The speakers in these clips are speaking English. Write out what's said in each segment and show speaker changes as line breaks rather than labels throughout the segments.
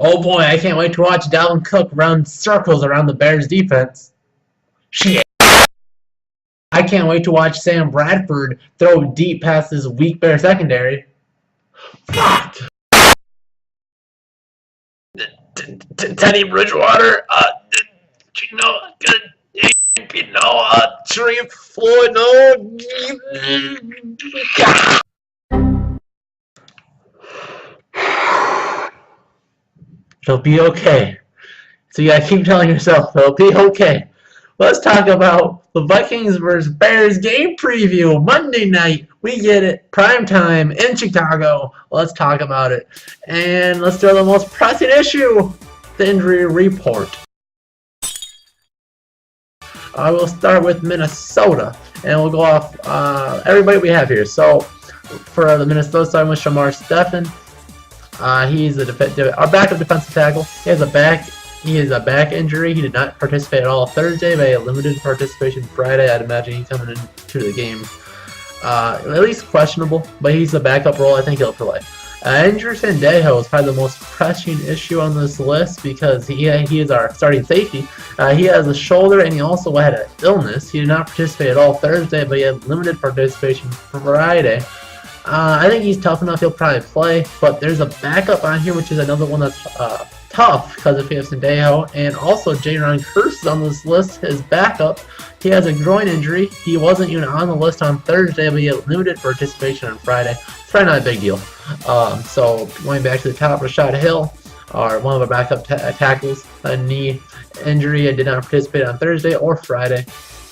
Oh boy, I can't wait to watch Dalvin Cook run circles around the Bears defense. Shit. I can't wait to watch Sam Bradford throw deep past this weak Bear secondary. Fuck! Teddy Bridgewater, Sharif Floyd, no. It'll be okay. So you gotta keep telling yourself, it'll be okay. Let's talk about the Vikings versus Bears game preview. Monday night, we get it. Prime time in Chicago. Let's talk about it. And let's do the most pressing issue, the injury report. I will start with Minnesota, and we'll go off everybody we have here. So for the Minnesota side, with Shamar Stephen, he's our backup defensive tackle. He has a back injury. He did not participate at all Thursday, but he had limited participation Friday. I'd imagine he's coming into the game at least questionable, but he's a backup role. I think he'll play. Andrew Sandejo is probably the most pressing issue on this list because he is our starting safety. He has a shoulder and he also had an illness. He did not participate at all Thursday, but he had limited participation Friday. I think he's tough enough. He'll probably play, but there's a backup on here, which is another one that's tough because if you have Sandejo, and also J-Ron Curse is on this list, his backup. He has a groin injury. He wasn't even on the list on Thursday, but he had limited participation on Friday. It's probably not a big deal. So going back to the top, Rashad Hill, one of our backup tackles, a knee injury and did not participate on Thursday or Friday.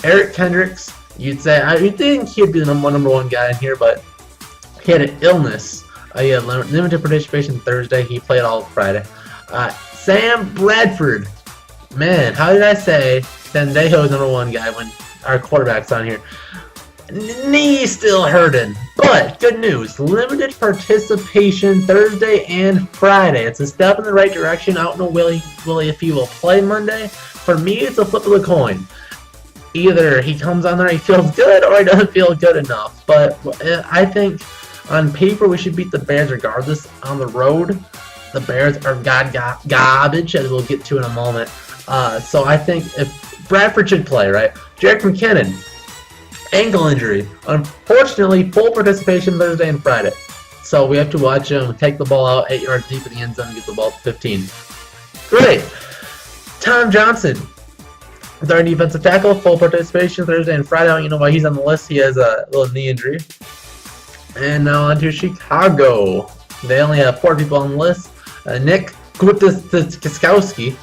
Eric Kendricks, you'd think he'd be the number one guy in here, but he had an illness. He had limited participation Thursday. He played all Friday. Sam Bradford. Man, how did I say Sandejo's number one guy when our quarterback's on here? Knee still hurting, but good news. Limited participation Thursday and Friday. It's a step in the right direction. I don't know Willie if he will play Monday. For me, it's a flip of the coin. Either he comes on there, he feels good, or he doesn't feel good enough. But I think on paper we should beat the Bears regardless. On the road, the Bears are garbage, as we'll get to in a moment. So I think if Bradford should play, right? Jerick McKinnon, ankle injury. Unfortunately, full participation Thursday and Friday. So we have to watch him take the ball out 8 yards deep in the end zone and get the ball to 15. Great. Tom Johnson, our defensive tackle, full participation Thursday and Friday. I don't even know why he's on the list. He has a little knee injury. And now on to Chicago. They only have 4 people on the list. Nick Gwiatkowski,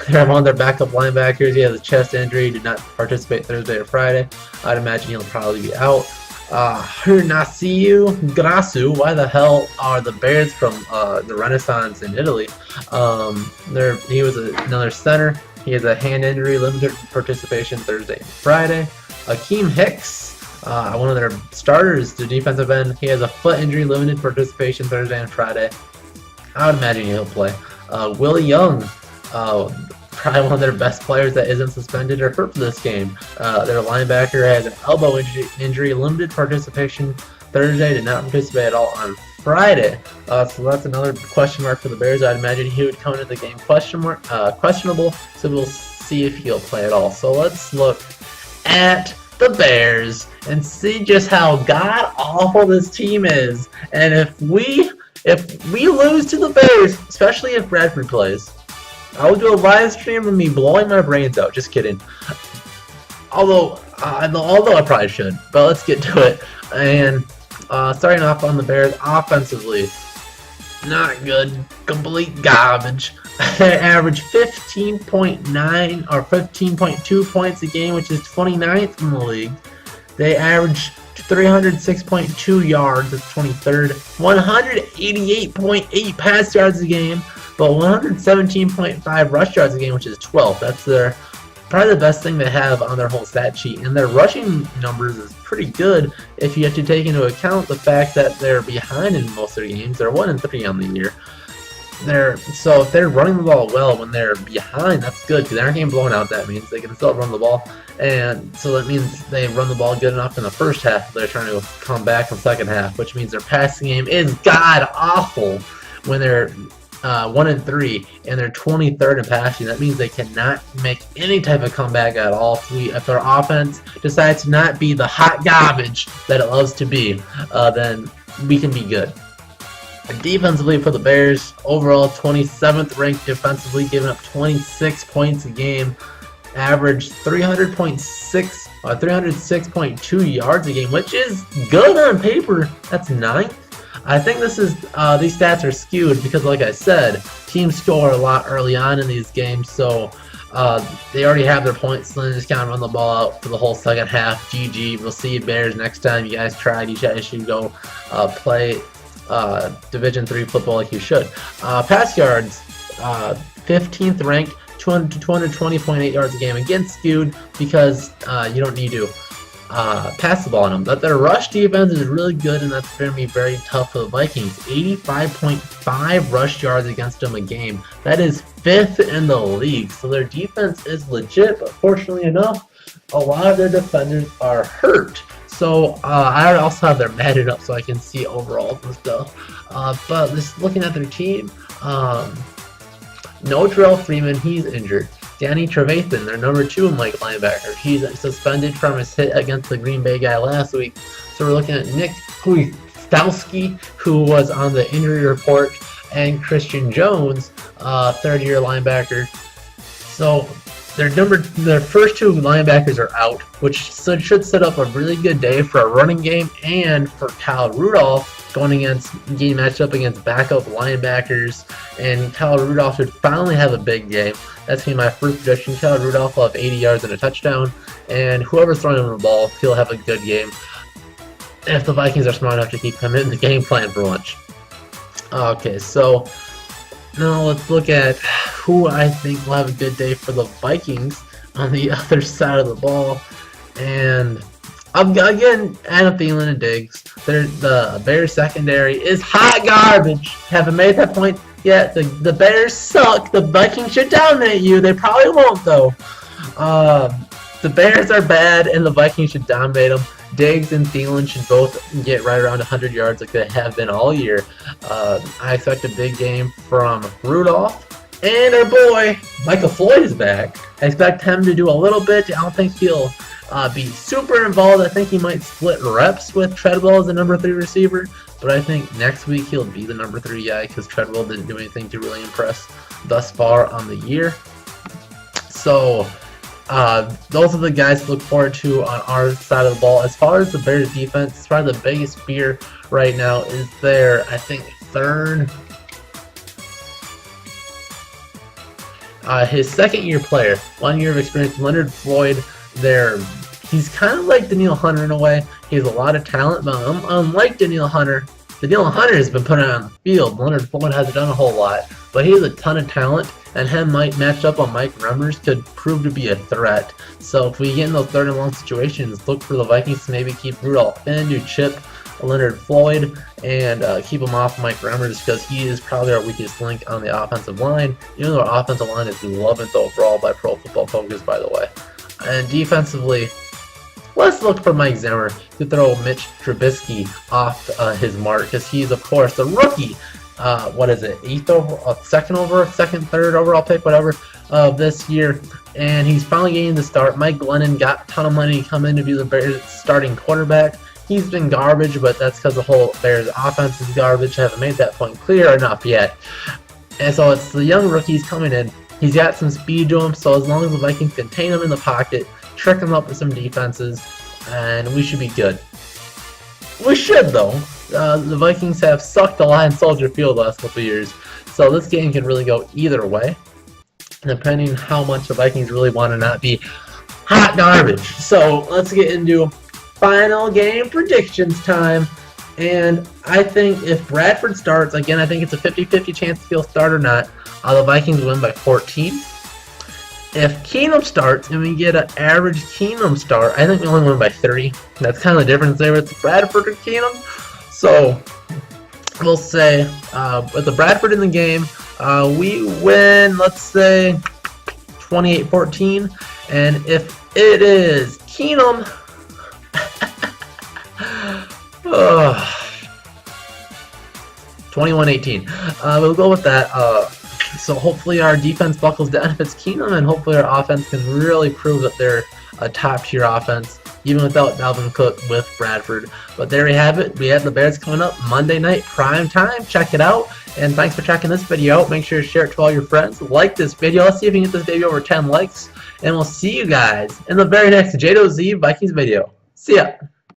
they're one of their backup linebackers. He has a chest injury. He did not participate Thursday or Friday. I'd imagine he'll probably be out. Hernasiu Grasu, why the hell are the Bears from the Renaissance in Italy? He was another center. He has a hand injury, limited participation Thursday and Friday. Akeem Hicks, one of their starters, the defensive end. He has a foot injury, limited participation Thursday and Friday. I would imagine he'll play. Willie Young, probably one of their best players that isn't suspended or hurt for this game. Their linebacker has an elbow injury, limited participation Thursday, did not participate at all on Friday. So that's another question mark for the Bears. I'd imagine he would come into the game questionable, so we'll see if he'll play at all. So let's look at the Bears and see just how god-awful this team is. And if we lose to the Bears, especially if Bradford plays, I will do a live stream of me blowing my brains out. Just kidding. Although I probably should. But let's get to it. And starting off on the Bears offensively, not good. Complete garbage. They average 15.9 or 15.2 points a game, which is 29th in the league. They average 306.2 yards, that's 23rd. 188.8 pass yards a game, but 117.5 rush yards a game, which is 12th. That's probably the best thing they have on their whole stat sheet. And their rushing numbers is pretty good if you have to take into account the fact that they're behind in most of their games. They're 1-3 on the year. So if they're running the ball well when they're behind, that's good because they aren't getting blown out. That means they can still run the ball, and so that means they run the ball good enough in the first half. They're trying to come back in the second half, which means their passing game is god awful when they're 1-3, and they're 23rd in passing. That means they cannot make any type of comeback at all. If their offense decides to not be the hot garbage that it loves to be, then we can be good. Defensively for the Bears, overall 27th ranked defensively, giving up 26 points a game, average 306.2 yards a game, which is good on paper. That's 9th. I think this is these stats are skewed because, like I said, teams score a lot early on in these games, so they already have their points, so they just kind of run the ball out for the whole second half. GG. We'll see you Bears next time. You guys tried. You guys should go play Division III football like you should. Pass yards, 15th ranked, 220.8 yards a game. Again, skewed because you don't need to pass the ball on them. But their rush defense is really good, and that's going to be very tough for the Vikings. 85.5 rush yards against them a game. That is 5th in the league. So their defense is legit, but fortunately enough, a lot of their defenders are hurt. So I also have their Madden up so I can see overalls and stuff. But just looking at their team, no Terrell Freeman, he's injured. Danny Trevathan, their number 2 in Mike linebacker, he's suspended from his hit against the Green Bay guy last week. So we're looking at Nick Huistowski, who was on the injury report, and Christian Jones, third-year linebacker. So their first 2 linebackers are out, which should set up a really good day for a running game and for Kyle Rudolph getting matched up against backup linebackers. And Kyle Rudolph should finally have a big game. That's going to be my first prediction. Kyle Rudolph will have 80 yards and a touchdown, and whoever's throwing him the ball, he'll have a good game. If the Vikings are smart enough to keep him in the game plan for lunch. Okay, so now let's look at who I think will have a good day for the Vikings on the other side of the ball. And again, Adam Thielen and Diggs. The Bears secondary is hot garbage. Haven't made that point yet. The Bears suck. The Vikings should dominate you. They probably won't, though. The Bears are bad, and the Vikings should dominate them. Diggs and Thielen should both get right around 100 yards like they have been all year. I expect a big game from Rudolph. And our boy, Michael Floyd is back. I expect him to do a little bit. I don't think he'll be super involved. I think he might split reps with Treadwell as the number 3 receiver. But I think next week he'll be the number 3 guy because Treadwell didn't do anything to really impress thus far on the year. So those are the guys to look forward to on our side of the ball. As far as the Bears defense, probably the biggest fear right now is their, I think, his second-year player, 1 year of experience, Leonard Floyd. He's kind of like Danielle Hunter in a way. He has a lot of talent, but unlike Danielle Hunter has been put on the field. Leonard Floyd hasn't done a whole lot, but he has a ton of talent, and him matched up on Mike Remmers could prove to be a threat. So if we get in those 3rd and long situations, look for the Vikings to maybe keep Rudolph in, do chip Leonard Floyd, and keep him off Mike Remmers because he is probably our weakest link on the offensive line, even though our offensive line is 11th overall by Pro Football Focus, by the way. And defensively, let's look for Mike Zimmer to throw Mitch Trubisky off his mark because he's, of course, the rookie. What is it? 8th overall, second, third overall pick, whatever, this year. And he's finally getting the start. Mike Glennon got a ton of money to come in to be the Bears starting quarterback. He's been garbage, but that's because the whole Bears offense is garbage. I haven't made that point clear enough yet. And so it's the young rookies coming in. He's got some speed to him, so as long as the Vikings contain him in the pocket, trick him up with some defenses, and we should be good. We should, though. The Vikings have sucked a lot in Soldier Field the last couple of years, so this game can really go either way, depending how much the Vikings really want to not be hot garbage. So let's get into final game predictions time. And I think if Bradford starts, again, I think it's a 50-50 chance if he'll start or not. The Vikings win by 14. If Keenum starts and we get an average Keenum start, I think we only win by 3. That's kind of the difference there with Bradford and Keenum. So we'll say with the Bradford in the game, we win, let's say, 28-14. And if it is Keenum, 21-18. We'll go with that. So hopefully our defense buckles down if it's Keenum, and hopefully our offense can really prove that they're a top-tier offense, even without Dalvin Cook with Bradford. But there we have it. We have the Bears coming up Monday night, prime time. Check it out. And thanks for checking this video out. Make sure to share it to all your friends. Like this video. Let's see if we can get this video over 10 likes. And we'll see you guys in the very next JZ Vikings video. See ya.